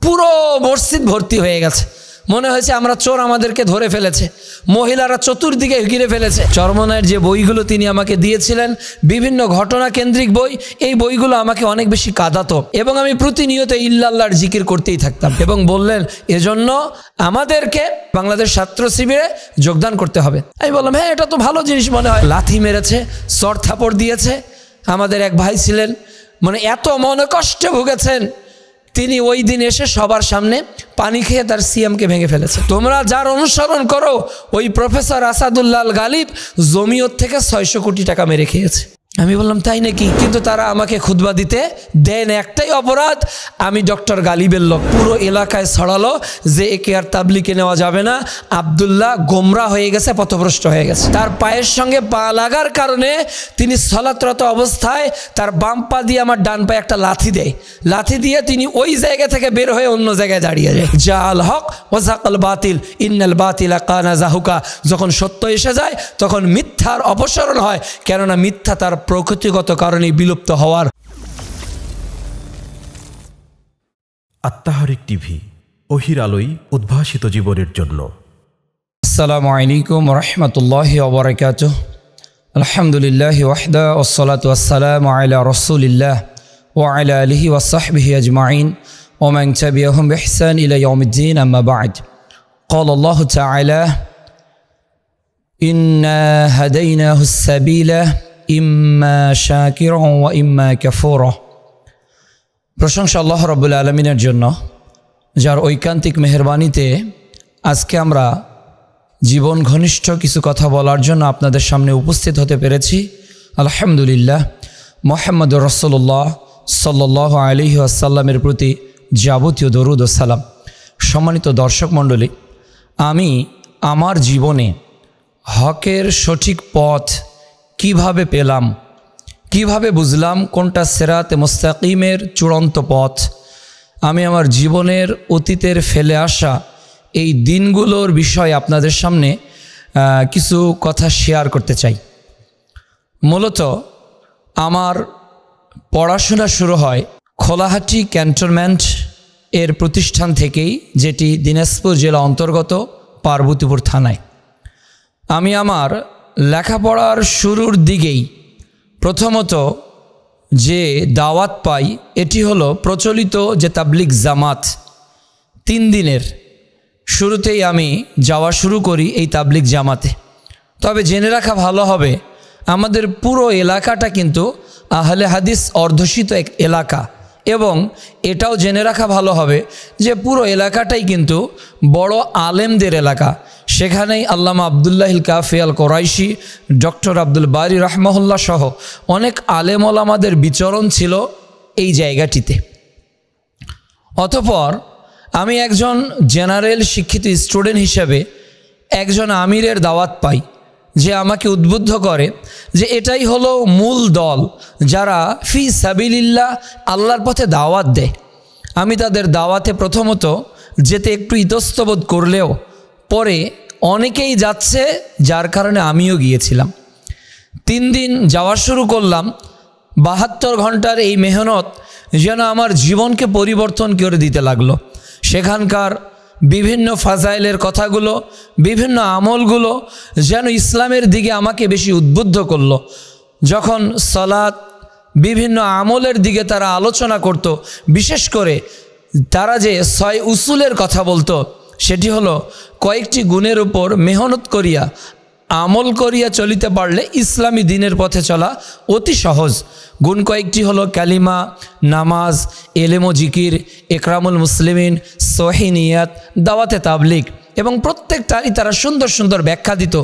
পুরো মসজিদ ভর্তি হয়ে গেছে, মনে হয়েছে আমরা চোর, আমাদেরকে ধরে ফেলেছে। মহিলারা চতুর্দিকে ঘিরে ফেলেছে। চরমনায়ের যে বইগুলো তিনি আমাকে দিয়েছিলেন, বিভিন্ন ঘটনা কেন্দ্রিক বই, এই বইগুলো আমাকে অনেক বেশি কাঁদাতো এবং আমি প্রতিনিয়ত ইল্লাল্লাহর জিকির করতেই থাকতাম। এবং বললেন এজন্য আমাদেরকে বাংলাদেশ ছাত্র শিবিরে যোগদান করতে হবে। আমি বললাম হ্যাঁ, এটা তো ভালো জিনিস মনে হয়। লাথি মেরেছে, চড় থাপড় দিয়েছে। আমাদের এক ভাই ছিলেন, মানে এত মনে কষ্টে ভুগেছেন, তিনি ওই দিন এসে সবার সামনে পানি খেয়ে তার সিএমকে ভেঙে ফেলেছে। তোমরা যার অনুসরণ করো, ওই প্রফেসর আসাদুল্লাহ গালিব জমিয়ত থেকে 600 কোটি টাকা মেরে খেয়েছে। আমি বললাম তাই নাকি? কিন্তু তারা আমাকে খুতবা দিতে দেন, একটাই অপরাধ, আমি ডক্টর গালিবের লোক। পুরো এলাকায় ছড়ালো যে একে আর তাবলিগে নেওয়া যাবে না, আব্দুল্লাহ গোমরা হয়ে গেছে, পথভ্রষ্ট হয়ে গেছে। তার পায়ের সঙ্গে পা লাগার কারণে তিনি সলাতরত অবস্থায় তার বাম পা দিয়ে আমার ডান পায়ে একটা লাথি দেয়। লাথি দিয়ে তিনি ওই জায়গা থেকে বের হয়ে অন্য জায়গায় দাঁড়িয়ে যায়। জাল হক ওয়াজাকাল বাতিল ইন্নাল বাতিলা কানা জাহুকা। যখন সত্য এসে যায় তখন মিথ্যার অপসারণ হয়, কেননা মিথ্যা তার প্রকৃতিগত কারণে বিলুপ্ত হওয়ার। আত্মাহারিক টিভি, ওহির আলোয় উদ্ভাসিত জীবনের জন্য। আসসালামু আলাইকুম রাহমাতুল্লাহি ওয়া বারাকাতুহু। আলহামদুলিল্লাহি ওয়াহদা ওয়াসসালাতু ওয়াসসালামু আলা রাসূলিল্লাহ ওয়া আলা আলিহি ওয়া সাহবিহি আজমাইন ওয়া মান তাবিআহুম বিইহসান ইলা ইয়াউমিদ্দিন, আম্মা বা'দ। ক্বালা আল্লাহু তাআলা ইন্না হাদাইনাহুস সাবিলা ইম্মা শাকিরান ওয়া ইম্মা কাফুরা। প্রশংসা আল্লাহ রাব্বুল আলামিনের জন্য, যার ঐকান্তিক মেহেরবানিতে আজকে আমরা জীবন ঘনিষ্ঠ কিছু কথা বলার জন্য আপনাদের সামনে উপস্থিত হতে পেরেছি। আলহামদুলিল্লাহ। মুহাম্মদুর রাসূলুল্লাহ সাল্লাল্লাহু আলাইহি ওয়াসাল্লামের প্রতি যাবতীয় দরুদ ও সালাম। সম্মানিত দর্শক মণ্ডলী, আমি আমার জীবনে হকের সঠিক পথ কিভাবে পেলাম, কিভাবে বুঝলাম কোনটা সিরাতে মুস্তাকিমের চূড়ান্ত পথ, আমি আমার জীবনের অতীতের ফেলে আসা এই দিনগুলোর বিষয়ে আপনাদের সামনে কিছু কথা শেয়ার করতে চাই। মূলত আমার পড়াশোনা শুরু হয় খোলাহাটি ক্যান্টনমেন্ট এর প্রতিষ্ঠান থেকেই, যেটি দিনাজপুর জেলা অন্তর্গত পার্বতীপুর থানায়। আমি আমার লেখাপড়ার শুরুর দিকেই প্রথমত যে দাওয়াত পাই, এটি হলো প্রচলিত যে তাবলিগ জামাত 3 দিনের, শুরুতেই আমি যাওয়া শুরু করি এই তাবলিগ জামাতে। তবে জেনে রাখা ভালো হবে, আমাদের পুরো এলাকাটা কিন্তু আহলে হাদিস অধ্যুষিত এক এলাকা, এবং এটাও জেনে রাখা ভালো হবে যে পুরো এলাকাটাই কিন্তু বড় আলেমদের এলাকা। সেখানেই আল্লামা আবদুল্লাহিল কাফি আল কোরাইশি, ডক্টর আব্দুল বারি রাহমাহুল্লাহ সহ অনেক আলেম ওলামাদের বিচরণ ছিল এই জায়গাটিতে। অতঃপর আমি একজন জেনারেল শিক্ষিত স্টুডেন্ট হিসেবে একজন আমিরের দাওয়াত পাই, যে আমাকে উদ্বুদ্ধ করে যে এটাই হলো মূল দল যারা ফি সাবিলিল্লাহ আল্লাহর পথে দাওয়াত দেয়। আমি তাদের দাওয়াতে প্রথমত যেতে একটু ইতস্তবোধ করলেও পরে অনেকেই যাচ্ছে, যার কারণে আমিও গিয়েছিলাম। 3 দিন যাওয়া শুরু করলাম। 72 ঘন্টার এই মেহনত যেন আমার জীবনকে পরিবর্তন করে দিতে লাগলো। সেখানকার বিভিন্ন ফাজাইলের কথাগুলো, বিভিন্ন আমলগুলো যেন ইসলামের দিকে আমাকে বেশি উদ্বুদ্ধ করলো। যখন সালাত, বিভিন্ন আমলের দিকে তারা আলোচনা করত, বিশেষ করে তারা যে 6 উসুলের কথা বলতো, সেটি হলো কয়েকটি গুণের উপর মেহনত করিয়া আমল করিয়া চলিতে পারলে ইসলামী দিনের পথে চলা অতি সহজ। গুণ কয়েকটি হলো কালিমা, নামাজ, এলেম ও জিকির, একরামুল মুসলিমিন, সহিহ নিয়াত, দাওয়াতে তাবলিগ, এবং প্রত্যেকটারই তারা সুন্দর সুন্দর ব্যাখ্যা দিত।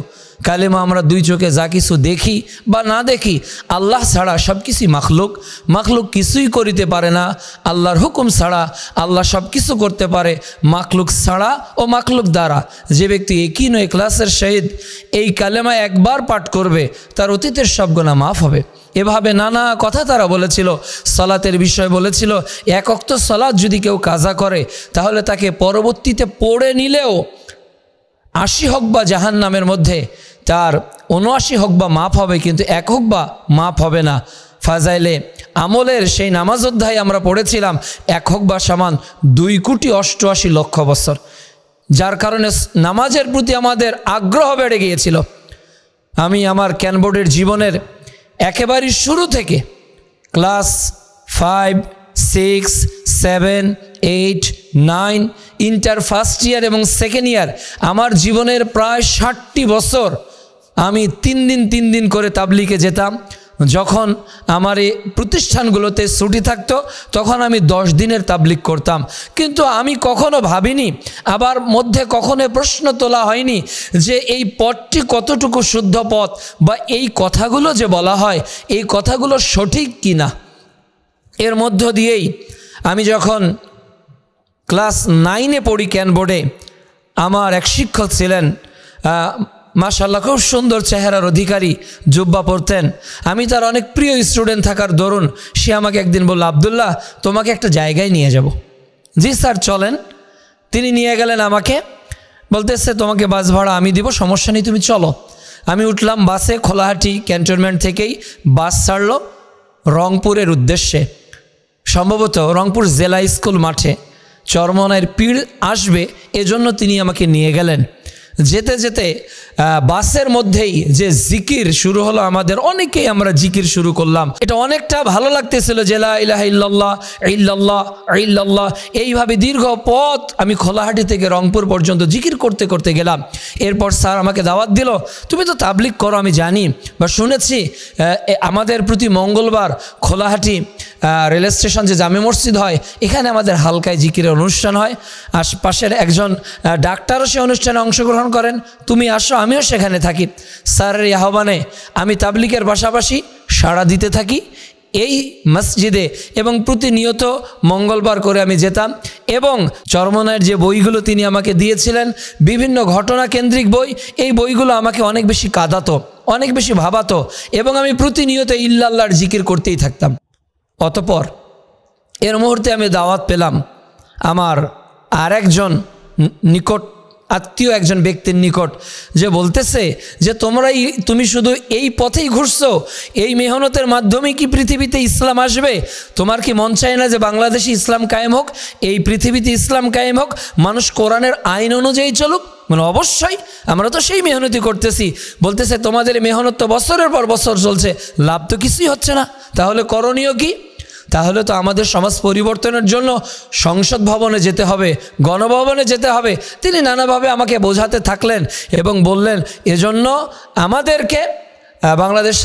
কালেমা আমরা 2 চোখে যা কিছু দেখি বা না দেখি, আল্লাহ ছাড়া সব কিছুই মাখলুক, মাখলুক কিছুই করিতে পারে না। আল্লাহর হুকুম ছাড়া আল্লাহ সব কিছু করতে পারে মাখলুক ছাড়া ও মাখলুক দ্বারা। যে ব্যক্তি ইয়াকিন ও ইখলাসের সহিত এই কালেমা একবার পাঠ করবে, তার অতীতের সব গুনাহ মাফ হবে। এভাবে নানা কথা তারা বলেছিল। সালাতের বিষয় বলেছিল, 1 ওয়াক্ত সালাত যদি কেউ কাজা করে, তাহলে তাকে পরবর্তীতে পড়ে নিলেও 80 হোক বা জাহান্নামের মধ্যে তার 79 হোক বা মাফ হবে, কিন্তু 1 হোক বা মাফ হবে না। ফাজাইলে আমলের সেই নামাজ অধ্যায় আমরা পড়েছিলাম 1 হোক বা সমান 2,88,00,000 বছর, যার কারণে নামাজের প্রতি আমাদের আগ্রহ বেড়ে গিয়েছিল। আমি আমার ক্যানবোর্ডের জীবনের একেবারে শুরু থেকে ক্লাস 5, 6, 7, 8, 9 ইন্টার ফার্স্ট ইয়ার এবং সেকেন্ড ইয়ার, আমার জীবনের প্রায় 60টি বছর আমি 3 দিন করে তাবলিগে যেতাম। যখন আমার এই প্রতিষ্ঠানগুলোতে ছুটি থাকতো তখন আমি 10 দিনের তাবলিগ করতাম। কিন্তু আমি কখনো ভাবিনি, আবার মধ্যে কখনো প্রশ্ন তোলা হয়নি যে এই পথটি কতটুকু শুদ্ধ পথ, বা এই কথাগুলো যে বলা হয় এই কথাগুলো সঠিক কি না। এর মধ্য দিয়েই আমি যখন ক্লাস 9-এ পড়ি ক্যানবোর্ডে, আমার এক শিক্ষক ছিলেন, মাশাআল্লাহ খুব সুন্দর চেহারার অধিকারী, জুব্বা পরতেন। আমি তার অনেক প্রিয় স্টুডেন্ট থাকার দরুন সে আমাকে একদিন বলল, আব্দুল্লাহ তোমাকে একটা জায়গায় নিয়ে যাব। জি স্যার চলেন। তিনি নিয়ে গেলেন আমাকে, বলতেছে তোমাকে বাস ভাড়া আমি দিব, সমস্যা নেই তুমি চলো। আমি উঠলাম বাসে, খোলাহাটি ক্যান্টনমেন্ট থেকেই বাস ছাড়লো রংপুরের উদ্দেশ্যে। সম্ভবত রংপুর জেলা স্কুল মাঠে চরমনাইয়ের পীর আসবে এজন্য তিনি আমাকে নিয়ে গেলেন। যেতে যেতে বাসের মধ্যেই যে জিকির শুরু হলো, আমাদের অনেকেই আমরা জিকির শুরু করলাম। এটা অনেকটা ভালো লাগতেছিল যে লা ইলাহা ইল্লাল্লাহ ইল্লাল্লাহ ইল্লাল্লাহ, এইভাবে দীর্ঘ পথ আমি খোলাহাটি থেকে রংপুর পর্যন্ত জিকির করতে করতে গেলাম। এরপর স্যার আমাকে দাওয়াত দিল, তুমি তো তাবলিগ করো আমি জানি বা শুনেছি, আমাদের প্রতি মঙ্গলবার খোলাহাটি রেল স্টেশন যে জামে মসজিদ হয় এখানে আমাদের হালকায় জিকিরের অনুষ্ঠান হয়। আশপাশের একজন ডাক্তারও সে অনুষ্ঠানে অংশগ্রহণ করেন, তুমি আসো আমিও সেখানে থাকি। স্যারের এই আহ্বানে আমি তাবলিগের পাশাপাশি সাড়া দিতে থাকি এই মসজিদে, এবং প্রতিনিয়ত মঙ্গলবার করে আমি যেতাম। এবং চরমনাইয়ের যে বইগুলো তিনি আমাকে দিয়েছিলেন, বিভিন্ন ঘটনা কেন্দ্রিক বই, এই বইগুলো আমাকে অনেক বেশি কাঁদাতো, অনেক বেশি ভাবাতো, এবং আমি প্রতিনিয়ত ইল্লাল্লাহর জিকির করতেই থাকতাম। অতঃপর এর মুহূর্তে আমি দাওয়াত পেলাম আমার আর একজন নিকট আত্মীয় একজন ব্যক্তির নিকট, যে বলতেছে যে তুমি শুধু এই পথেই ঘুরছো, এই মেহনতের মাধ্যমেই কি পৃথিবীতে ইসলাম আসবে? তোমার কি মন চায় না যে বাংলাদেশে ইসলাম কায়েম হোক, এই পৃথিবীতে ইসলাম কায়েম হোক, মানুষ কোরআনের আইন অনুযায়ী চলুক? মানে অবশ্যই, আমরা তো সেই মেহনতি করতেছি। বলতেছে তোমাদের মেহনত তো বছরের পর বছর চলছে, লাভ তো কিছুই হচ্ছে না, তাহলে করণীয় কি? তাহলে তো আমাদের সমাজ পরিবর্তনের জন্য সংসদ ভবনে যেতে হবে, গণভবনে যেতে হবে। তিনি নানাভাবে আমাকে বোঝাতে থাকলেন এবং বললেন এজন্য আমাদেরকে বাংলাদেশ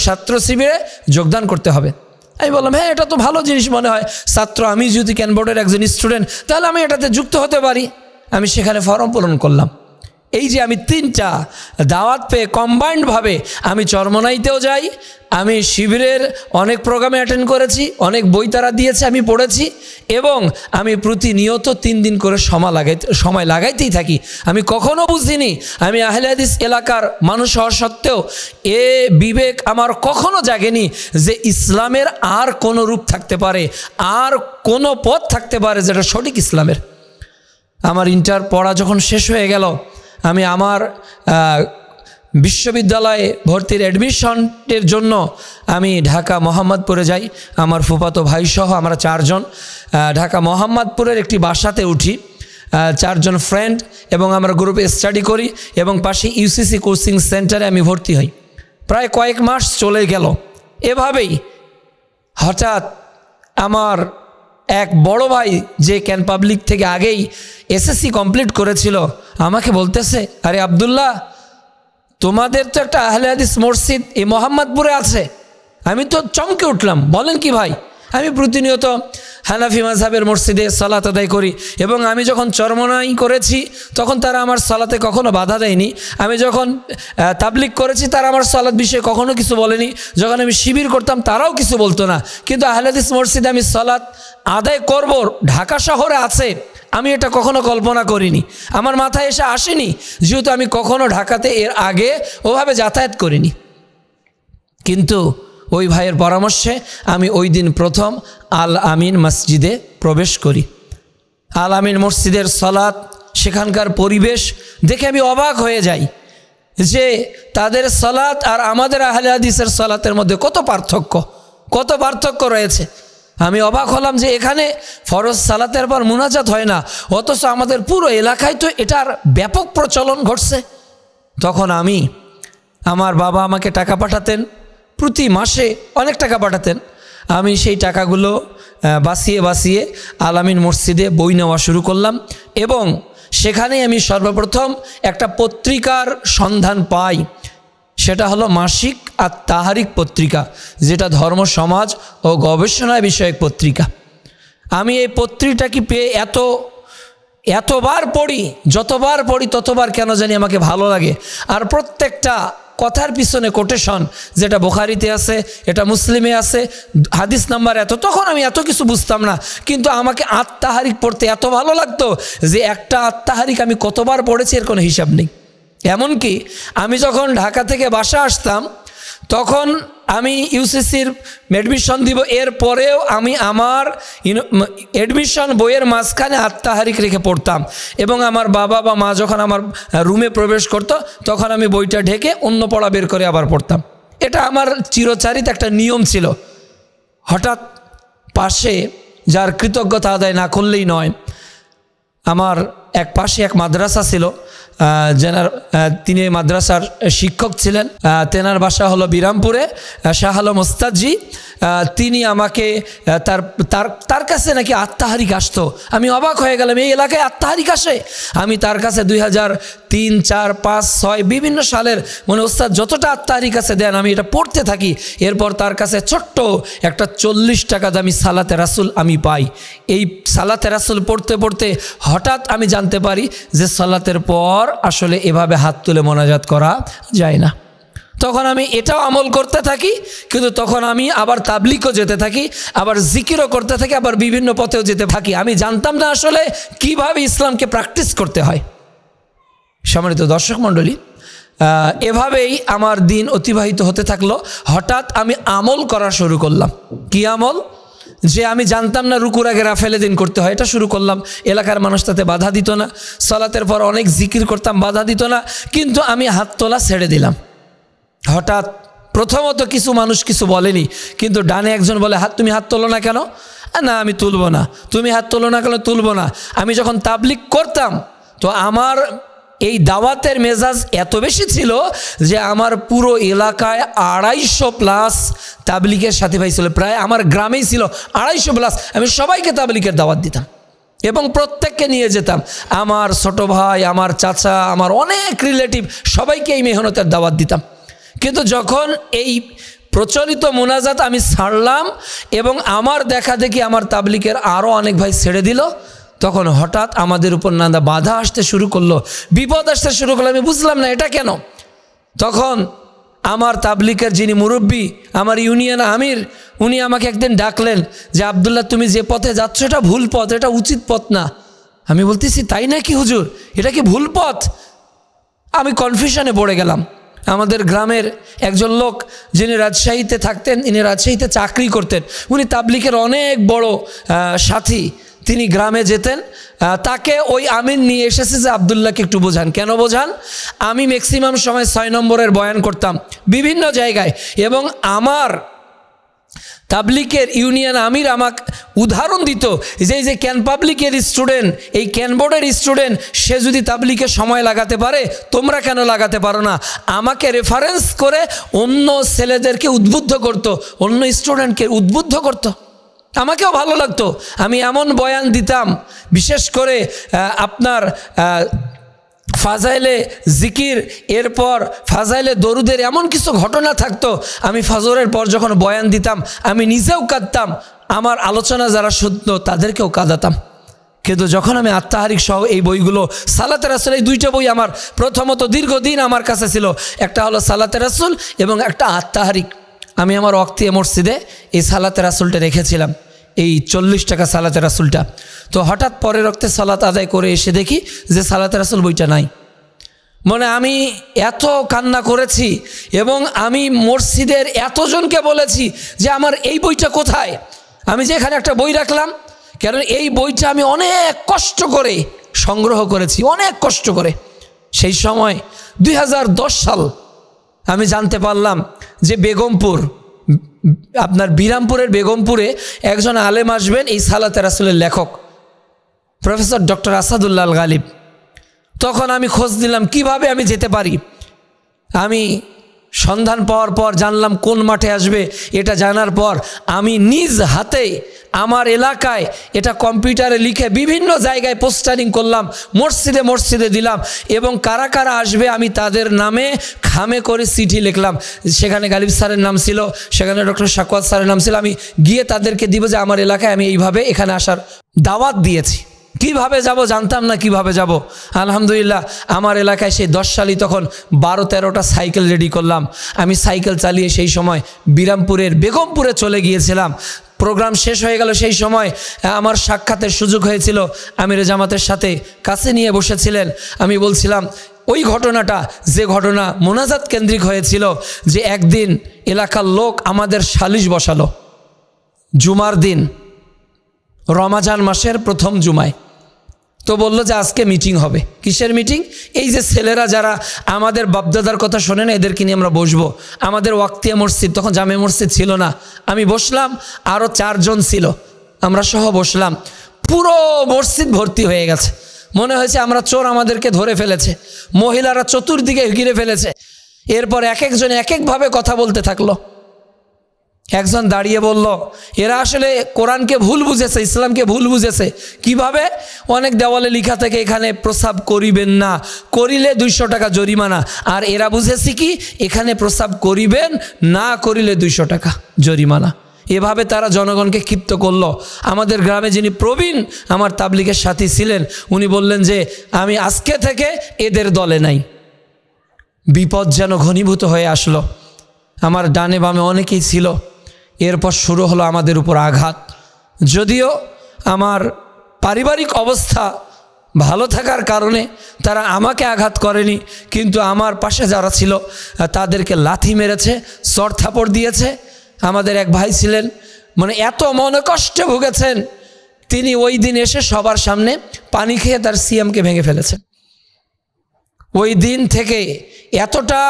ছাত্র শিবিরে যোগদান করতে হবে। আমি বললাম হ্যাঁ, এটা তো ভালো জিনিস মনে হয়, ছাত্র আমি যদি ক্যানবোর্ডের একজন স্টুডেন্ট তাহলে আমি এটাতে যুক্ত হতে পারি। আমি সেখানে ফর্ম পূরণ করলাম। এই যে আমি 3টা দাওয়াত পেয়ে কম্বাইন্ডভাবে আমি চরমনাইতেও যাই, আমি শিবিরের অনেক প্রোগ্রামে অ্যাটেন্ড করেছি, অনেক বই তারা দিয়েছে আমি পড়েছি, এবং আমি প্রতিনিয়ত 3 দিন করে সময় লাগাইতেই থাকি। আমি কখনো বুঝিনি, আমি আহলে হাদিস এলাকার মানুষ হওয়া সত্ত্বেও এ বিবেক আমার কখনো জাগেনি যে ইসলামের আর কোনো রূপ থাকতে পারে, আর কোনো পথ থাকতে পারে যেটা সঠিক ইসলামের। আমার ইন্টার পড়া যখন শেষ হয়ে গেল, আমি আমার বিশ্ববিদ্যালয়ে ভর্তির অ্যাডমিশনের জন্য আমি ঢাকা মোহাম্মদপুরে যাই। আমার ফুফাতো ভাই সহ আমরা 4 জন ঢাকা মোহাম্মদপুরের একটি বাসাতে উঠি, 4 জন ফ্রেন্ড, এবং আমরা গ্রুপে স্টাডি করি, এবং পাশে ইউসিসি কোচিং সেন্টারে আমি ভর্তি হই। প্রায় কয়েক মাস চলে গেল এভাবেই। হঠাৎ আমার এক বড় ভাই যে ক্যান পাবলিক থেকে আগেই এসএসসি কমপ্লিট করেছিল আমাকে বলতেছে, আরে আব্দুল্লাহ তোমাদের তো একটা আহলে হাদিস মসজিদ এই মোহাম্মদপুরে আছে। আমি তো চমকে উঠলাম, বলেন কি ভাই? আমি প্রতিনিয়ত হানাফি মাযহাবের মসজিদে সালাত আদায় করি, এবং আমি যখন চরমনাই করেছি তখন তারা আমার সালাতে কখনো বাধা দেয়নি। আমি যখন তাবলিগ করেছি তারা আমার সালাত বিষয়ে কখনো কিছু বলেনি। যখন আমি শিবির করতাম তারাও কিছু বলতো না। কিন্তু আহলে হাদিস মসজিদে আমি সালাত আদায় করব ঢাকা শহরে আছে, আমি এটা কখনো কল্পনা করিনি, আমার মাথায় এসে আসেনি, যেহেতু আমি কখনো ঢাকাতে এর আগে ওভাবে যাতায়াত করিনি। কিন্তু ওই ভাইয়ের পরামর্শে আমি ওই দিন প্রথম আল আমিন মসজিদে প্রবেশ করি। আল আমিন মসজিদের সালাত, সেখানকার পরিবেশ দেখে আমি অবাক হয়ে যাই। যে তাদের সালাত আর আমাদের আহলে হাদিসের সালাতের মধ্যে কত পার্থক্য রয়েছে। আমি অবাক হলাম যে এখানে ফরজ সালাতের পর মুনাজাত হয় না, অথচ আমাদের পুরো এলাকায় তো এটার ব্যাপক প্রচলন ঘটছে। তখন আমার বাবা আমাকে টাকা পাঠাতেন, প্রতি মাসে অনেক টাকা পাঠাতেন। আমি সেই টাকাগুলো বাঁচিয়ে আলামিন মসজিদে বই নেওয়া শুরু করলাম এবং সেখানে আমি সর্বপ্রথম একটা পত্রিকার সন্ধান পাই। সেটা হলো মাসিক আর তাহারিক পত্রিকা, যেটা ধর্ম সমাজ ও গবেষণা বিষয়ক পত্রিকা। আমি এই পত্রিকাটি পেয়ে এতবার পড়ি, যতবার পড়ি ততবার কেন জানি আমাকে ভালো লাগে। আর প্রত্যেকটা কথার পিছনে কোটেশন, যেটা বুখারীতে আছে, এটা মুসলিমে আছে, হাদিস নাম্বার এত। তখন আমি এত কিছু বুঝতাম না, কিন্তু আমাকে আত্মাহারিক পড়তে এত ভালো লাগতো যে একটা আত্মাহারিক আমি কতবার পড়েছি এর কোনো হিসাব নেই। এমনকি আমি যখন ঢাকা থেকে বাসা আসতাম, তখন আমি ইউসিসির অ্যাডমিশন দিব, এর পরেও আমি আমার অ্যাডমিশন বইয়ের মাঝখানে আত্মাহারিক রেখে পড়তাম। এবং আমার বাবা বা মা যখন আমার রুমে প্রবেশ করতো, তখন আমি বইটা ঢেকে অন্য পড়া বের করে আবার পড়তাম। এটা আমার চিরচারিত একটা নিয়ম ছিল। হঠাৎ পাশে, যার কৃতজ্ঞতা আদায় না করলেই নয়, আমার পাশে এক মাদ্রাসা ছিল, তিনি মাদ্রাসার শিক্ষক ছিলেন। তেনার বাসা হলো বিরামপুরে, শাহ আলম ওস্তাদজি। তিনি আমাকে তার কাছে নাকি আত্মাহারিক আসতো। আমি অবাক হয়ে গেলাম, এই এলাকায় আত্মাহারিক আসে। আমি তার কাছে 2003, 4, 5, 6 বিভিন্ন সালের ওস্তাদ যতটা আত্মাহারিক আছে দেন, আমি এটা পড়তে থাকি। এরপর তার কাছে ছোট্ট একটা 40 টাকা দামি সালাতে রাসুল আমি পাই। এই সালাতে রাসুল পড়তে পড়তে হঠাৎ আমি জানতে পারি যে সালাতের পর আসলে এভাবে হাত তুলে মোনাজাত করা যায় না। তখন আমি এটাও আমল করতে থাকি, কিন্তু তখন আমি আবার তাবলিগও যেতে থাকি, আবার জিকিরও করতে থাকি, আবার বিভিন্ন পথেও যেতে থাকি। আমি জানতাম না আসলে কিভাবে ইসলামকে প্র্যাকটিস করতে হয়। সম্মানিত দর্শক মণ্ডলী, এভাবেই আমার দিন অতিবাহিত হতে থাকলো। হঠাৎ আমি আমল করা শুরু করলাম। কি আমল? যে আমি জানতাম না রুকুর আগে রাফেলেদিন করতে হয়, এটা শুরু করলাম। এলাকার মানুষ তাতে বাধা দিত না। সালাতের পর অনেক জিকির করতাম, বাধা দিত না, কিন্তু আমি হাত তোলা ছেড়ে দিলাম। হঠাৎ প্রথমত কিছু মানুষ কিছু বলেনি, কিন্তু ডানে একজন বলে, তুমি হাত তোলো না কেন? না আমি তুলবো না। তুমি হাত তোলো না কেন? তুলবো না। আমি যখন তাবলিগ করতাম, তো আমার এই দাওয়াতের মেজাজ এত বেশি ছিল যে আমার পুরো এলাকায় 250+ তাবলিগের সাথী ভাই ছিল। প্রায় আমার গ্রামেই ছিল 250+। আমি সবাইকে তাবলিগের দাওয়াত দিতাম এবং প্রত্যেককে নিয়ে যেতাম। আমার ছোট ভাই, আমার চাচা, আমার অনেক রিলেটিভ, সবাইকে এই মেহনতের দাওয়াত দিতাম। কিন্তু যখন এই প্রচলিত মুনাজাত আমি ছাড়লাম এবং আমার দেখা দেখি আমার তাবলিগের আরও অনেক ভাই ছেড়ে দিল, তখন হঠাৎ আমাদের উপর নানা বাধা আসতে শুরু করলো, বিপদ আসতে শুরু করলো। আমি বুঝলাম না এটা কেন। তখন আমার তাবলিগের যিনি মুরব্বী, আমার ইউনিয়ন আমির, উনি আমাকে একদিন ডাকলেন যে, আব্দুল্লাহ, তুমি যে পথে যাচ্ছ এটা ভুল পথ, এটা উচিত পথ না। আমি বলতেছি, তাই নাকি হুজুর? এটা কি ভুল পথ? আমি কনফিউশনে পড়ে গেলাম। আমাদের গ্রামের একজন লোক, যিনি রাজশাহীতে থাকতেন, ইনি রাজশাহীতে চাকরি করতেন, উনি তাবলিগের অনেক বড় সাথী। তিনি গ্রামে যেতেন, তাকে ওই আমিন নিয়ে এসেছে যে আব্দুল্লাহকে একটু বোঝান। কেন বোঝান? আমি ম্যাক্সিমাম সময় 6 নম্বরের বয়ান করতাম বিভিন্ন জায়গায়, এবং আমার তাবলিগের ইউনিয়ন আমির আমাকে উদাহরণ দিত যে এই যে ক্যান পাবলিকের স্টুডেন্ট, এই ক্যান বোর্ডের স্টুডেন্ট, সে যদি তাবলিগে সময় লাগাতে পারে, তোমরা কেন লাগাতে পারো না? আমাকে রেফারেন্স করে অন্য ছেলেদেরকে উদ্বুদ্ধ করতো, অন্য স্টুডেন্টকে উদ্বুদ্ধ করতো। আমাকেও ভালো লাগতো। আমি এমন বয়ান দিতাম, বিশেষ করে আপনার ফাজাইলে জিকির, এরপর ফাজাইলে দরুদের এমন কিছু ঘটনা থাকতো। আমি ফজরের পর যখন বয়ান দিতাম, আমি নিজেও কাঁদতাম, আমার আলোচনা যারা শুনতো তাদেরকেও কাঁদাতাম। কিন্তু যখন আমি আত্মাহারিক সহ এই বইগুলো, সালাতে রাসুল, এই 2টা বই আমার প্রথমত দীর্ঘদিন আমার কাছে ছিল। একটা হলো সালাতে রাসুল এবং একটা আত্মাহারিক। আমি আমার ওয়াক্তিয়া মসজিদে এই সালাতে রাসুলটা রেখেছিলাম, এই 40 টাকা সালাতে রাসুলটা। তো হঠাৎ পরের রক্তে সালাত আদায় করে এসে দেখি যে সালাতে রাসুল বইটা নাই। মানে আমি এত কান্না করেছি এবং আমি মসজিদের এতজনকে বলেছি যে আমার এই বইটা কোথায়। আমি যে এখানে একটা বই রাখলাম, কারণ এই বইটা আমি অনেক কষ্ট করে সংগ্রহ করেছি, অনেক কষ্ট করে। সেই সময় 2010 সাল আমি জানতে পারলাম যে বেগমপুর, আপনার বিরামপুরের বেগমপুরে একজন আলেম আসবেন, এই সালাতে রাসূলের লেখক প্রফেসর ডক্টর আসাদুল্লাহ আল গালিব। তখন আমি খোঁজ নিলাম কিভাবে আমি যেতে পারি। আমি সন্ধান পাওয়ার পর জানলাম কোন মাঠে আসবে। এটা জানার পর আমি নিজ হাতে আমার এলাকায় এটা কম্পিউটারে লিখে বিভিন্ন জায়গায় পোস্টারিং করলাম, মসজিদে মসজিদে দিলাম, এবং কারা কারা আসবে আমি তাদের নামে খামে করে চিঠি লিখলাম। সেখানে গালিব স্যারের নাম ছিল, সেখানে ডক্টর সাকওয়াত স্যারের নাম ছিল। আমি গিয়ে তাদেরকে দিব যে আমার এলাকায় আমি এইভাবে এখানে আসার দাওয়াত দিয়েছি। কিভাবে যাব জানতাম না, কিভাবে যাব। আলহামদুলিল্লাহ আমার এলাকায় সেই 10 সালই তখন 12-13টা সাইকেল রেডি করলাম। আমি সাইকেল চালিয়ে সেই সময় বিরামপুরের বেগমপুরে চলে গিয়েছিলাম। প্রোগ্রাম শেষ হয়ে গেল, সেই সময় আমার সাক্ষাতের সুযোগ হয়েছিল। আমিরে জামাতের সাথে কাছে নিয়ে বসেছিলেন। আমি বলছিলাম ওই ঘটনাটা, যে ঘটনা মোনাজাত কেন্দ্রিক হয়েছিল, যে একদিন এলাকার লোক আমাদের সালিশ বসালো জুমার দিন, রমাজান মাসের প্রথম জুমায়। তো বলল যে আজকে মিটিং হবে। কিসের মিটিং? এই যে ছেলেরা যারা আমাদের বাপদাদার কথা শোনে না, এদেরকে নিয়ে আমরা বসবো। আমাদের ওয়াক্তিয়া মসজিদ, তখন জামে মসজিদ ছিল না। আমি বসলাম, আরও 4 জন ছিল, আমরা সহ বসলাম। পুরো মসজিদ ভর্তি হয়ে গেছে, মনে হয়েছে আমরা চোর, আমাদেরকে ধরে ফেলেছে। মহিলারা চতুর্দিকে ঘিরে ফেলেছে। এরপর এক একজন এক একভাবে কথা বলতে থাকলো। একজন দাঁড়িয়ে বলল, এরা আসলে কোরআনকে ভুল বুঝেছে, ইসলামকে ভুল বুঝেছে। কিভাবে? অনেক দেওয়ালে লেখা থেকে এখানে প্রস্রাব করিবেন না, করিলে 200 টাকা জরিমানা। আর এরা বুঝেছে কি, এখানে প্রস্রাব করিবেন না, করিলে 200 টাকা জরিমানা। এভাবে তারা জনগণকে ক্ষিপ্ত করলো। আমাদের গ্রামে যিনি প্রবীণ আমার তাবলিগের সাথী ছিলেন, উনি বললেন যে আমি আজকে থেকে এদের দলে নাই। বিপদ যেন ঘনীভূত হয়ে আসলো। আমার ডানে বামে অনেকেই ছিল। এরপর শুরু হলো আমাদের উপর আঘাত। যদিও আমার পারিবারিক অবস্থা ভালো থাকার কারণে তারা আমাকে আঘাত করেনি, কিন্তু আমার পাশে যারা ছিল তাদেরকে লাথি মেরেছে, চর থাপড় দিয়েছে। আমাদের এক ভাই ছিলেন, মানে এত মনে কষ্টে ভুগেছেন, তিনি ওই দিন এসে সবার সামনে পানি খেয়ে তার সিএমকে ভেঙে ফেলেছেন। ওই দিন থেকে এতটা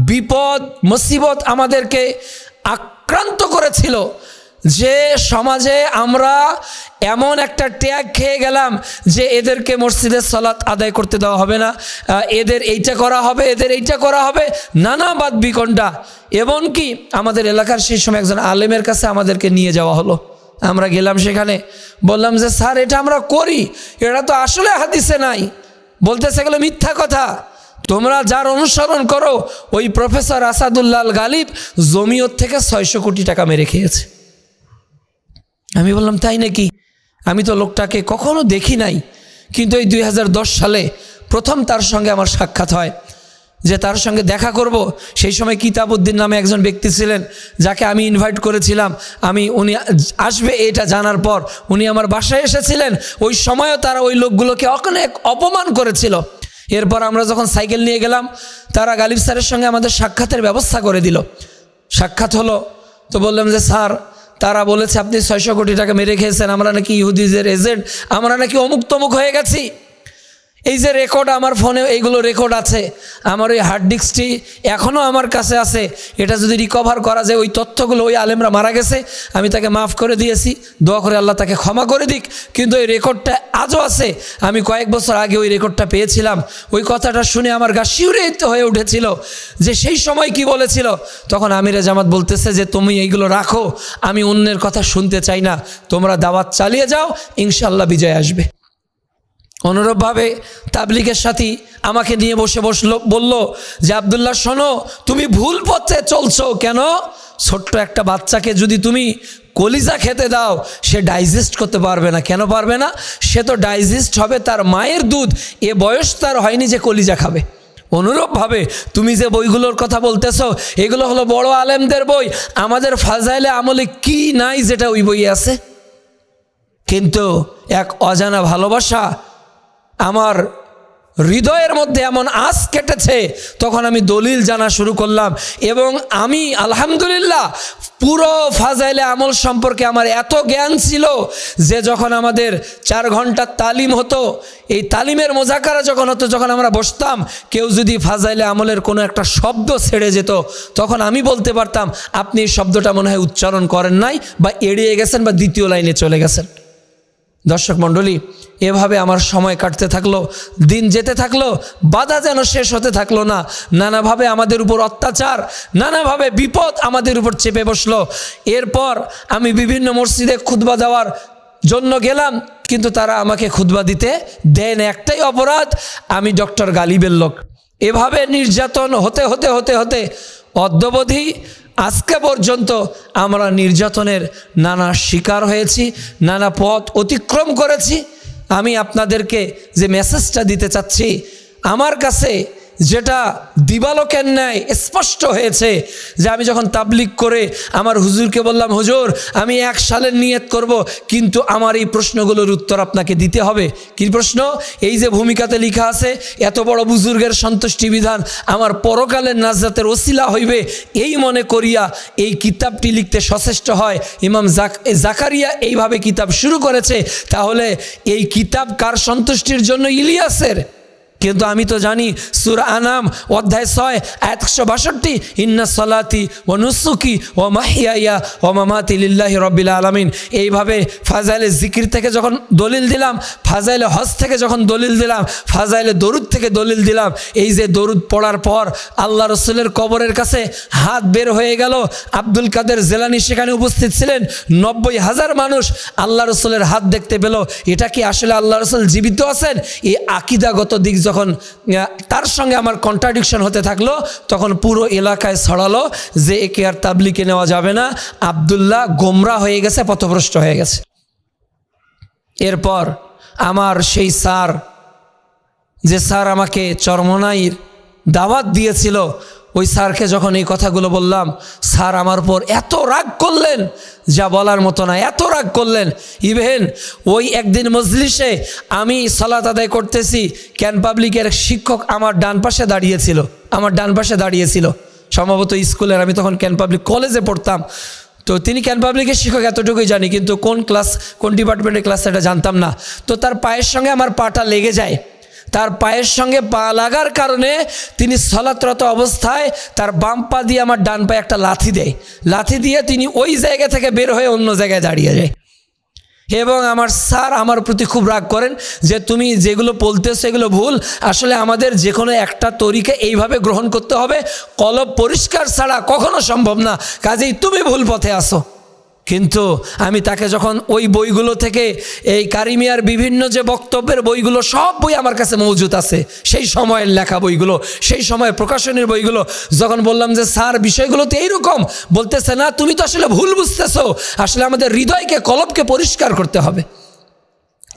বিপদ মুসিবত আমাদেরকে আক্রান্ত করেছিল যে সমাজে আমরা এমন একটা ট্যাগ খেয়ে গেলাম যে এদেরকে মসজিদের সালাত আদায় করতে দেওয়া হবে না, এদের এইটা করা হবে, এদের এইটা করা হবে, নানা বাদ বিকণ্ডা। এমনকি আমাদের এলাকার সেই সময় একজন আলেমের কাছে আমাদেরকে নিয়ে যাওয়া হলো। আমরা গেলাম, সেখানে বললাম যে স্যার এটা আমরা করি, এটা তো আসলে হাদিসে নাই। বলতেছে গেলে মিথ্যা কথা, তোমরা যার অনুসরণ করো ওই প্রফেসর আসাদুল্লাহ আল গালিব জমিয়ত থেকে 600 কোটি টাকা মেরে খেয়েছে। আমি বললাম তাই নাকি? আমি তো লোকটাকে কখনো দেখি নাই, কিন্তু এই 2010 সালে প্রথম তার সঙ্গে আমার সাক্ষাৎ হয়, যে তার সঙ্গে দেখা করব। সেই সময় কিতাবউদ্দিন নামে একজন ব্যক্তি ছিলেন, যাকে আমি ইনভাইট করেছিলাম। উনি আসবে এটা জানার পর উনি আমার বাসায় এসেছিলেন। ওই সময়ও তারা ওই লোকগুলোকে অনেক অপমান করেছিল। এরপর আমরা যখন সাইকেল নিয়ে গেলাম, তারা গালিব স্যারের সঙ্গে আমাদের সাক্ষাতের ব্যবস্থা করে দিল। সাক্ষাৎ হলো, তো বললাম যে স্যার তারা বলেছে আপনি 600 কোটি টাকা মেরে খেয়েছেন, আমরা নাকি ইহুদিদের এজেন্ট, আমরা নাকি অমুক তমুক হয়ে গেছি। এই যে রেকর্ড আমার ফোনে, এইগুলো রেকর্ড আছে, আমার ওই হার্ড ডিস্কটি এখনও আমার কাছে আছে। এটা যদি রিকভার করা যায়, ওই তথ্যগুলো, ওই আলেমরা মারা গেছে, আমি তাকে মাফ করে দিয়েছি, দোয়া করে আল্লাহ তাকে ক্ষমা করে দিক, কিন্তু ওই রেকর্ডটা আজও আছে। আমি কয়েক বছর আগে ওই রেকর্ডটা পেয়েছিলাম। ওই কথাটা শুনে আমার গা শিউরিত হয়ে উঠেছিল যে সেই সময় কি বলেছিল। তখন আমিরে জামাত বলতেছে যে তুমি এইগুলো রাখো, আমি অন্যের কথা শুনতে চাই না, তোমরা দাওয়াত চালিয়ে যাও, ইনশাআল্লাহ বিজয় আসবে। অনুরূপভাবে তাবলিগের সাথী আমাকে নিয়ে বলল যে আব্দুল্লাহ শোনো, তুমি ভুল পথে চলছো। কেন? ছোট্ট একটা বাচ্চাকে যদি তুমি কলিজা খেতে দাও, সে ডাইজেস্ট করতে পারবে না। কেন পারবে না? সে তো ডাইজেস্ট হবে তার মায়ের দুধ, এ বয়স তার হয়নি যে কলিজা খাবে। অনুরূপভাবে তুমি যে বইগুলোর কথা বলতেছো, এগুলো হলো বড় আলেমদের বই। আমাদের ফাজাইলে আমলে কি নাই যেটা ওই বইয়ে আছে? কিন্তু এক অজানা ভালোবাসা আমার হৃদয়ের মধ্যে এমন আঁচ কেটেছে, তখন আমি দলিল জানা শুরু করলাম। এবং আমি আলহামদুলিল্লাহ পুরো ফাজাইলে আমল সম্পর্কে আমার এত জ্ঞান ছিল যে যখন আমাদের 4 ঘন্টার তালিম হতো, এই তালিমের মোজাকারা যখন হতো, যখন আমরা বসতাম, কেউ যদি ফাজাইলে আমলের কোনো একটা শব্দ ছেড়ে যেত, তখন আমি বলতে পারতাম আপনি এই শব্দটা মনে হয় উচ্চারণ করেন নাই, বা এড়িয়ে গেছেন, বা দ্বিতীয় লাইনে চলে গেছেন। দর্শক মণ্ডলী, এভাবে আমার সময় কাটতে থাকলো, দিন যেতে থাকলো, বাধা যেন শেষ হতে থাকলো না। নানাভাবে আমাদের উপর অত্যাচার, নানাভাবে বিপদ আমাদের উপর চেপে বসলো। এরপর আমি বিভিন্ন মসজিদে খুতবা দেওয়ার জন্য গেলাম, কিন্তু তারা আমাকে খুতবা দিতে দেয় না। একটাই অপরাধ, আমি ডক্টর গালিবের লোক। এভাবে নির্যাতন হতে হতে হতে হতে অদ্যাবধি আজকে পর্যন্ত আমরা নির্যাতনের নানা শিকার হয়েছি, নানা পথ অতিক্রম করেছি। আমি আপনাদেরকে যে মেসেজটা দিতে চাচ্ছি, আমার কাছে যেটা দিবালোকের ন্যায় স্পষ্ট হয়েছে, যে আমি যখন তাবলিগ করে আমার হুজুরকে বললাম, হুজুর আমি 1 সালের নিয়ত করব, কিন্তু আমার এই প্রশ্নগুলোর উত্তর আপনাকে দিতে হবে। কি প্রশ্ন? এই যে ভূমিকাতে লেখা আছে, এত বড় বুজুর্গের সন্তুষ্টি বিধান আমার পরকালের নাজাতের ওসিলা হইবে, এই মনে করিয়া এই কিতাবটি লিখতে সচেষ্ট হয়। ইমাম জাকারিয়া এইভাবে কিতাব শুরু করেছে। তাহলে এই কিতাব কার সন্তুষ্টির জন্য? ইলিয়াসের। কিন্তু আমি তো জানি সূরা আনাম অধ্যায় 6 আয়াত 162, ইন্না সলাতি ওয়া নুসুকি ওয়া মাহইয়ায়া ওয়া মামাতি লিল্লাহি রাব্বিল আলামিন। এইভাবে ফাজাইলে জিকির থেকে যখন দলিল দিলাম, ফাজাইলে হজ থেকে যখন দলিল দিলাম, ফাজাইলে দরুদ থেকে দলিল দিলাম, এই যে দরুদ পড়ার পর আল্লাহ রসুলের কবরের কাছে হাত বের হয়ে গেল, আব্দুল কাদের জেলানি সেখানে উপস্থিত ছিলেন, 90,000 মানুষ আল্লাহ রসুলের হাত দেখতে পেল। এটা কি আসলে আল্লাহ রসুল জীবিত আছেন? এই আকিদাগত দিক যখন তার সঙ্গে আমার কন্ট্রাডিকশন হতে থাকলো, তখন পুরো এলাকায় ছড়ালো যে একে আর তাবলিগে নেওয়া যাবে না, আব্দুল্লাহ গোমরা হয়ে গেছে, পথভ্রষ্ট হয়ে গেছে। এরপর আমার সেই স্যার, যে স্যার আমাকে চরমনাইর দাওয়াত দিয়েছিল, ওই স্যারকে যখন এই কথাগুলো বললাম, স্যার আমার উপর এত রাগ করলেন যা বলার মতো না, এত রাগ করলেন। ইভেন ওই একদিন মজলিসে আমি সালাত আদায় করতেছি, ক্যান পাবলিকের শিক্ষক আমার ডান পাশে দাঁড়িয়েছিল, সম্ভবত স্কুলের, আমি তখন ক্যান পাবলিক কলেজে পড়তাম। তো তিনি ক্যান পাবলিকের শিক্ষক এতটুকুই জানি, কিন্তু কোন ক্লাস, কোন ডিপার্টমেন্টের ক্লাস সেটা জানতাম না। তো তার পায়ের সঙ্গে আমার পাটা লেগে যায়। তার পায়ের সঙ্গে পা লাগার কারণে তিনি সলাতরত অবস্থায় তার বাম পা দিয়ে আমার ডান পায়ে একটা লাথি দেয়। লাথি দিয়ে তিনি ওই জায়গা থেকে বের হয়ে অন্য জায়গায় দাঁড়িয়ে যায়। এবং আমার স্যার আমার প্রতি খুব রাগ করেন যে তুমি যেগুলো বলতেছো এগুলো ভুল, আসলে আমাদের যে কোনো একটা তরিকা এইভাবে গ্রহণ করতে হবে, কলব পরিষ্কার ছাড়া কখনো সম্ভব না, কাজেই তুমি ভুল পথে আসো। কিন্তু আমি তাকে যখন ওই বইগুলো থেকে, এই কারিমিয়ার বিভিন্ন যে বক্তব্যের বইগুলো, সব বই আমার কাছে মজুদ আছে, সেই সময়ের লেখা বইগুলো, সেই সময়ের প্রকাশনের বইগুলো, যখন বললাম যে স্যার বিষয়গুলো তো এইরকম, বলতেছে না তুমি তো আসলে ভুল বুঝতেছো, আসলে আমাদের হৃদয়কে, কলবকে পরিষ্কার করতে হবে।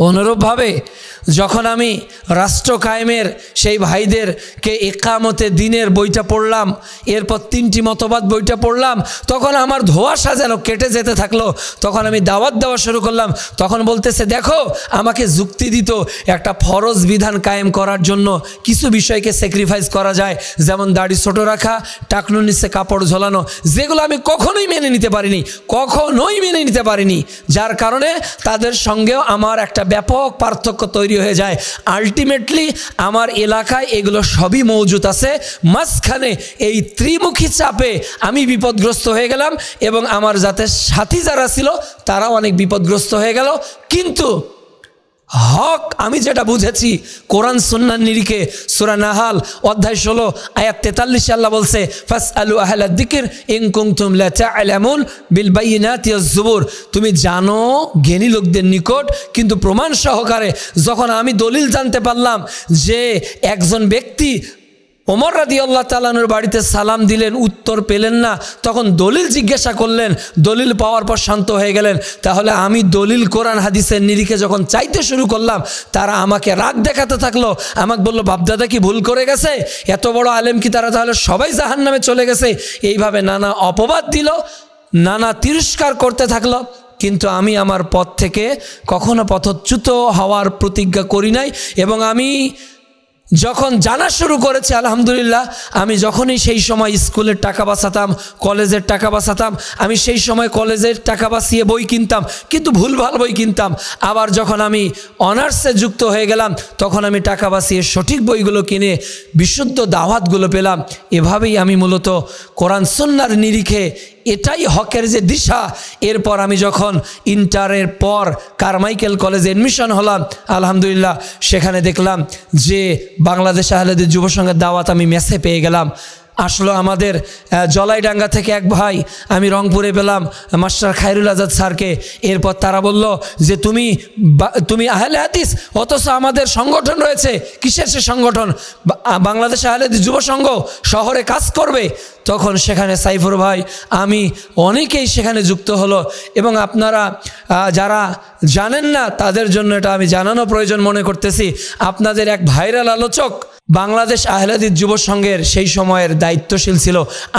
অনুরূপভাবে যখন আমি রাষ্ট্র কায়েমের সেই ভাইদেরকে ইকামতে দিনের বইটা পড়লাম, এরপর 3টি মতবাদ বইটা পড়লাম, তখন আমার ধোঁয়াশা যেন কেটে যেতে থাকলো। তখন আমি দাওয়াত দেওয়া শুরু করলাম। তখন বলতেছে, দেখো আমাকে যুক্তি দিত একটা ফরজ বিধান কায়েম করার জন্য কিছু বিষয়কে স্যাক্রিফাইস করা যায়, যেমন দাড়ি ছোট রাখা, টাকনুর নিচে কাপড় ঝোলানো, যেগুলো আমি কখনোই মেনে নিতে পারিনি, যার কারণে তাদের সঙ্গেও আমার একটা ব্যাপক পার্থক্য তৈরি হয়ে যায়। আলটিমেটলি আমার এলাকায় এগুলো সবই মজুদ আছে, মাঝখানে এই ত্রিমুখী চাপে আমি বিপদগ্রস্ত হয়ে গেলাম, এবং আমার যাতে সাথী যারা ছিল তারাও অনেক বিপদগ্রস্ত হয়ে গেল। কিন্তু হক আমি যেটা বুঝেছি, কোরআন সুন্নাহর নিরিখে সূরা নাহাল অধ্যায় 16 আয়াত 43 আল্লাহ বলছে, ফাসআলু আহলাদ যিকর ইন কুনতুম লা তা'লামুন বিল বাইয়িনাতি ওয়াজ জুবুর। তুমি জানো জ্ঞানী লোকদের নিকট, কিন্তু প্রমাণ সহকারে। যখন আমি দলিল জানতে পারলাম যে একজন ব্যক্তি ওমর রাদিয়াল্লাহু তাআলা আনহুর বাড়িতে সালাম দিলেন, উত্তর পেলেন না, তখন দলিল জিজ্ঞাসা করলেন, দলিল পাওয়ার পর শান্ত হয়ে গেলেন। তাহলে আমি দলিল কোরআন হাদিসের নিরিখে যখন চাইতে শুরু করলাম, তারা আমাকে রাগ দেখাতে থাকলো, আমাকে বললো বাপদাদা কি ভুল করে গেছে, এত বড় আলেম কি তারা তাহলে সবাই জাহান্নামে চলে গেছে, এইভাবে নানা অপবাদ দিল, নানা তিরস্কার করতে থাকলো। কিন্তু আমি আমার পথ থেকে কখনো পথচ্যুত হওয়ার প্রতিজ্ঞা করি নাই, এবং আমি যখন জানা শুরু করেছে আলহামদুলিল্লাহ, আমি যখনই সেই সময় স্কুলের টাকা বাঁচাতাম, কলেজের টাকা বাঁচাতাম, আমি সেই সময় কলেজের টাকা বাঁচিয়ে বই কিনতাম, কিন্তু ভুলভাল বই কিনতাম। আবার যখন আমি অনার্সে যুক্ত হয়ে গেলাম, তখন আমি টাকা বাঁচিয়ে সঠিক বইগুলো কিনে বিশুদ্ধ দাওয়াতগুলো পেলাম। এভাবেই আমি মূলত কোরআন সুন্নাহর নিরিখে, এটাই হকের যে দিশা। এরপর আমি যখন ইন্টারের পর কারমাইকেল কলেজে অ্যাডমিশন হলাম, আলহামদুলিল্লাহ সেখানে দেখলাম যে বাংলাদেশ আহলে হাদিস যুব সংঘের দাওয়াত আমি মেসে পেয়ে গেলাম। আসলো আমাদের জলাইডাঙ্গা থেকে এক ভাই, আমি রংপুরে পেলাম মাস্টার খায়রুল আজাদ স্যারকে। এরপর তারা বলল যে তুমি আহলে হাদিস, অথচ আমাদের সংগঠন রয়েছে। কিসের সে সংগঠন? বাংলাদেশ আহলে হাদিস যুব সংঘ শহরে কাজ করবে। তখন সেখানে সাইফুর ভাই, আমি অনেকেই সেখানে যুক্ত হলো। এবং আপনারা যারা জানেন না তাদের জন্য এটা আমি জানানো প্রয়োজন মনে করতেছি। আপনাদের এক ভাইরাল আলোচক বাংলাদেশ আহলে হাদিস যুব সংঘের সেই সময়ের দায়িত্বশীল ছিল,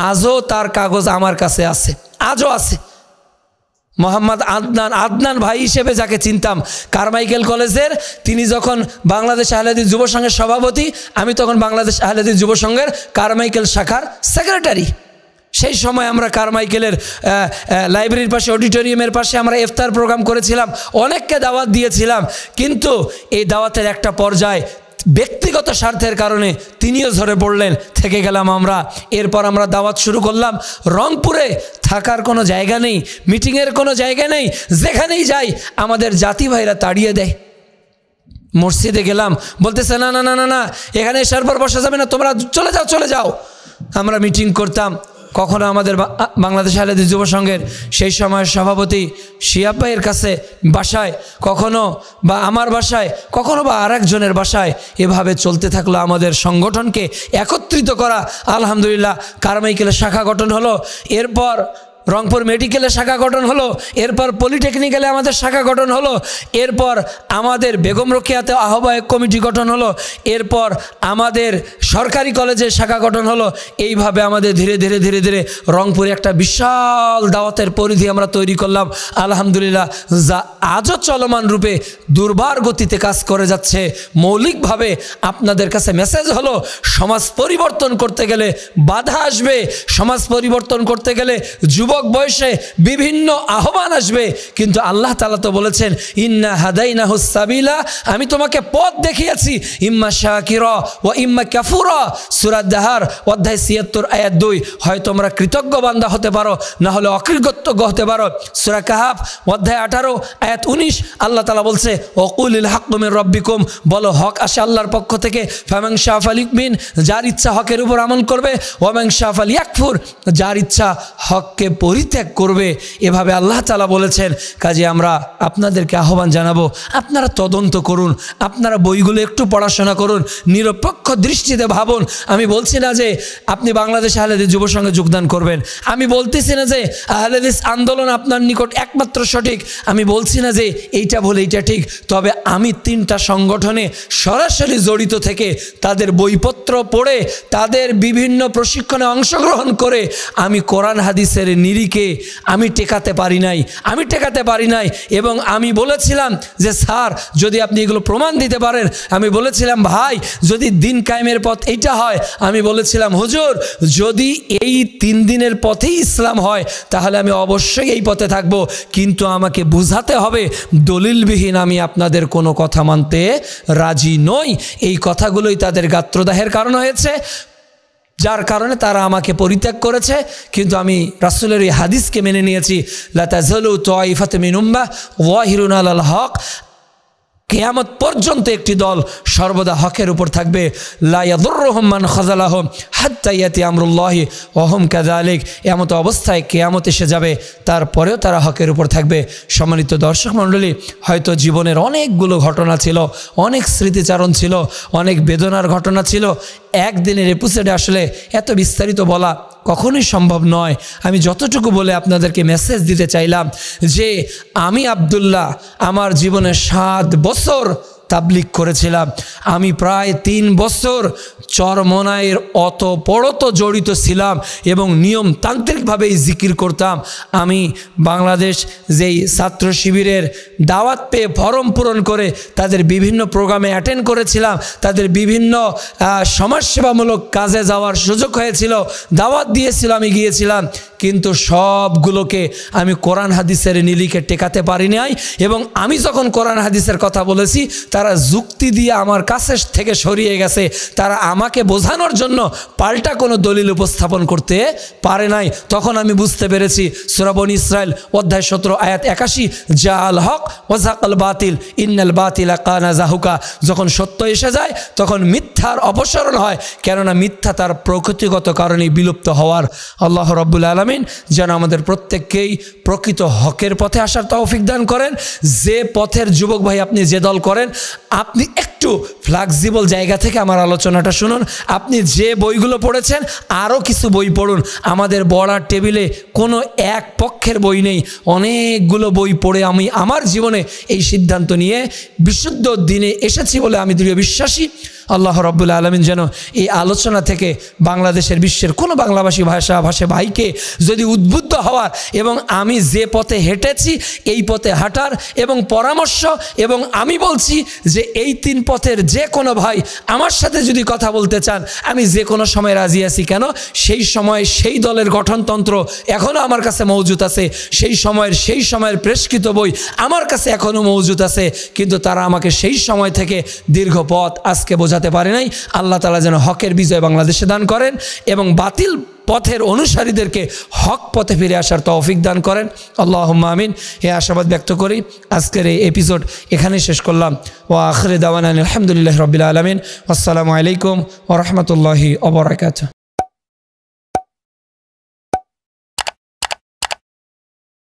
আজও তার কাগজ আমার কাছে আছে, আজও আছে। মোহাম্মদ আদনান ভাই হিসেবে যাকে চিনতাম কারমাইকেল কলেজের, তিনি যখন বাংলাদেশ আহলে হাদিস যুব সংঘের সভাপতি, আমি তখন বাংলাদেশ আহলে হাদিস যুব সংঘের কারমাইকেল শাখার সেক্রেটারি। সেই সময় আমরা কারমাইকেলের লাইব্রেরির পাশে, অডিটোরিয়ামের পাশে আমরা ইফতার প্রোগ্রাম করেছিলাম, অনেককে দাওয়াত দিয়েছিলাম। কিন্তু এই দাওয়াতের একটা পর্যায়ে ব্যক্তিগত স্বার্থের কারণে তিনিও ঝরে পড়লেন, থেকে গেলাম আমরা। এরপর আমরা দাওয়াত শুরু করলাম। রংপুরে থাকার কোনো জায়গা নেই, মিটিংয়ের কোনো জায়গা নেই, যেখানেই যাই আমাদের জাতি ভাইরা তাড়িয়ে দেয়। মসজিদে গেলাম, বলতেছে না না না না না, এখানে এসার পর বসা যাবে না, তোমরা চলে যাও। আমরা মিটিং করতাম। কখনো আমাদের বাংলাদেশ আহলে হাদিস যুব সংঘের সেই সময়ের সভাপতি শিহাব ভাইয়ের কাছে বাসায়, কখনো বা আমার বাসায়, কখনো বা আরেকজনের বাসায়। এভাবে চলতে থাকলো আমাদের সংগঠনকে একত্রিত করা। আলহামদুলিল্লাহ কারমাইকেলের শাখা গঠন হলো, এরপর রংপুর মেডিকেলে শাখা গঠন হলো, এরপর পলিটেকনিক্যালে আমাদের শাখা গঠন হলো, এরপর আমাদের বেগম রোকেয়াতে আহ্বায়ক কমিটি গঠন হলো, এরপর আমাদের সরকারি কলেজে শাখা গঠন হলো। এইভাবে আমাদের ধীরে ধীরে ধীরে ধীরে রংপুরে একটা বিশাল দাওয়াতের পরিধি আমরা তৈরি করলাম আলহামদুলিল্লাহ, যা আজও চলমান রূপে দুর্বার গতিতে কাজ করে যাচ্ছে। মৌলিকভাবে আপনাদের কাছে মেসেজ হলো, সমাজ পরিবর্তন করতে গেলে বাধা আসবে, সমাজ পরিবর্তন করতে গেলে যুবক বয়সে বিভিন্ন আহ্বান আসবে, কিন্তু আল্লাহ তাআলা তো বলেছেন ইন্না হাদাইনাহুস সাবিলা, আমি তোমাকে পথ দেখিয়েছি, ইম্মা শাকিরা ওয়া ইম্মা কাফুরা। সূরা দাহার অধ্যায় ৭৬ আয়াত ২। হয় তোমরা কৃতজ্ঞ বান্দা হতে পারো, না হলে অকৃতজ্ঞ হতে পারো। সূরা কাহাফ অধ্যায় ১৮ আয়াত ১৯ আল্লাহ তাআলা বলছে ওয়াকুলিল হাক্কু মির রাব্বিকুম, বলো হক আসে আল্লাহর পক্ষ থেকে। ফামান শাআ ফালিউমিন, যার ইচ্ছা হকের উপর আমল করবে, ওয়া মান শাআ ফালিয়াকফুর, যার ইচ্ছা হককে পরিত্যাগ করবে। এভাবে আল্লাহ তাআলা বলেছেন। কাজে আমরা আপনাদেরকে আহ্বান জানাবো, আপনারা তদন্ত করুন, আপনারা বইগুলো একটু পড়াশোনা করুন, নিরপেক্ষ দৃষ্টিতে ভাবুন। আমি বলছি না যে আপনি বাংলাদেশ আহলে হাদিস যুব সংঘে যোগদান করবেন, আমি বলতেছি না যে আহলে হাদিস আন্দোলন আপনার নিকট একমাত্র সঠিক, আমি বলছি না যে এইটা ভুল এইটা ঠিক। তবে আমি 3টা সংগঠনে সরাসরি জড়িত থেকে তাদের বইপত্র পড়ে, তাদের বিভিন্ন প্রশিক্ষণে অংশগ্রহণ করে আমি কোরআন হাদিসের নিরিখে আমি টেকাতে পারি নাই। এবং আমি বলেছিলাম যে স্যার যদি আপনি এগুলো প্রমাণ দিতে পারেন, আমি বলেছিলাম ভাই যদি দিন কায়েমের পথ এইটা হয়, আমি বলেছিলাম হুজুর যদি এই 3 দিনের পথেই ইসলাম হয় তাহলে আমি অবশ্যই এই পথে থাকব, কিন্তু আমাকে বুঝাতে হবে দলিলবিহীন আমি আপনাদের কোনো কথা মানতে রাজি নই। এই কথাগুলোই তাদের গাত্রদাহের কারণ হয়েছে, যার কারণে তারা আমাকে পরিত্যাগ করেছে। কিন্তু আমি রাসূলের এই হাদিসকে মেনে নিয়েছি, লা তাযালু তাইফাতুম মিন উম্মাহ যাহিরুন আলাল হক, কিয়ামত পর্যন্ত একটি দল সর্বদা হকের উপর থাকবে। লা ইয়াদুররুহুম মান খাযালাহুম হাত্তা ইয়াতি আমরুল্লাহি ওয়া হুম কাযালিক, এমত অবস্থায় কিয়ামত এসে যাবে, তারপরেও তারা হকের উপর থাকবে। সম্মানিত দর্শক মণ্ডলী, হয়তো জীবনের অনেকগুলো ঘটনা ছিল, অনেক স্মৃতিচারণ ছিল, অনেক বেদনার ঘটনা ছিল। একদিনের এপিসোডে আসলে এত বিস্তারিত বলা কখনোই সম্ভব নয়। আমি যতটুকু বলে আপনাদেরকে মেসেজ দিতে চাইলাম যে আমি আব্দুল্লাহ আমার জীবনে 7 বছর তাবলিগ করেছিলাম। আমি প্রায় 3 বছর চরমনায়ের অতপরত জড়িত ছিলাম এবং নিয়মতান্ত্রিকভাবেই জিকির করতাম। আমি বাংলাদেশ যেই ছাত্র শিবিরের দাওয়াত পেয়ে ফর্ম পূরণ করে তাদের বিভিন্ন প্রোগ্রামে অ্যাটেন্ড করেছিলাম, তাদের বিভিন্ন সমাজসেবামূলক কাজে যাওয়ার সুযোগ হয়েছিল, দাওয়াত দিয়েছিল, আমি গিয়েছিলাম, কিন্তু সবগুলোকে আমি কোরআন হাদিসের নিলিখে টেকাতে পারি নাই। এবং আমি যখন কোরআন হাদিসের কথা বলেছি তারা যুক্তি দিয়ে আমার কাছে থেকে সরিয়ে গেছে, তারা আমাকে বোঝানোর জন্য পাল্টা কোনো দলিল উপস্থাপন করতে পারে নাই। তখন আমি বুঝতে পেরেছি সূরা বনী ইসরাইল অধ্যায় 17 আয়াত 81, জাআল হক ওয়াজাকাল বাতিল ইন্নাল বাতিলা কানা যাহুকা। যখন সত্য এসে যায় তখন মিথ্যার অপসারণ হয়, কেননা মিথ্যা তার প্রকৃতিগত কারণে বিলুপ্ত হওয়ার। আল্লাহ রাব্বুল আলামিন যেন আমাদের প্রত্যেককেই প্রকৃত হকের পথে আসার তৌফিক দান করেন। যে পথের যুবক ভাই আপনি যে দল করেন, আপনি একটু ফ্লেক্সিবল জায়গা থেকে আমার আলোচনাটা শুনুন। আপনি যে বইগুলো পড়েছেন আরও কিছু বই পড়ুন। আমাদের বড়ার টেবিলে কোনো এক পক্ষের বই নেই, অনেকগুলো বই পড়ে আমি আমার জীবনে এই সিদ্ধান্ত নিয়ে বিশুদ্ধ দিনে এসেছি বলে আমি দৃঢ় বিশ্বাসী। আল্লাহ রাব্বুল আলামিন যেন এই আলোচনা থেকে বাংলাদেশের বিশ্বের কোনো বাংলাভাষী ভাষী ভাইকে যদি উদ্বুদ্ধ হওয়ার এবং আমি যে পথে হেঁটেছি এই পথে হাঁটার এবং পরামর্শ, এবং আমি বলছি যে এই 3 পথের যে কোনো ভাই আমার সাথে যদি কথা বলতে চান আমি যে কোনো সময় রাজি আছি। কেন? সেই সময় সেই দলের গঠনতন্ত্র এখনও আমার কাছে মজুদ আছে, সেই সময়ের প্রেসকৃত বই আমার কাছে এখনও মজুদ আছে, কিন্তু তারা আমাকে সেই সময় থেকে দীর্ঘ পথ আজকে বোঝাতে পারে নাই। আল্লাহ তাআলা যেন হকের বিজয় বাংলাদেশে দান করেন এবং বাতিল পথের অনুসারীদেরকে হক পথে ফিরে আসার তৌফিক দান করেন। আল্লাহুম্মা আমিন। এই আশাবাদ ব্যক্ত করি আজকের এই এপিসোড এখানেই শেষ করলাম। ওয়া আখিরু দাওয়ানা আলহামদুলিল্লাহি রাব্বিল আলামিন। আসসালামু আলাইকুম ওয়া রাহমাতুল্লাহি ওয়া বারাকাতুহু।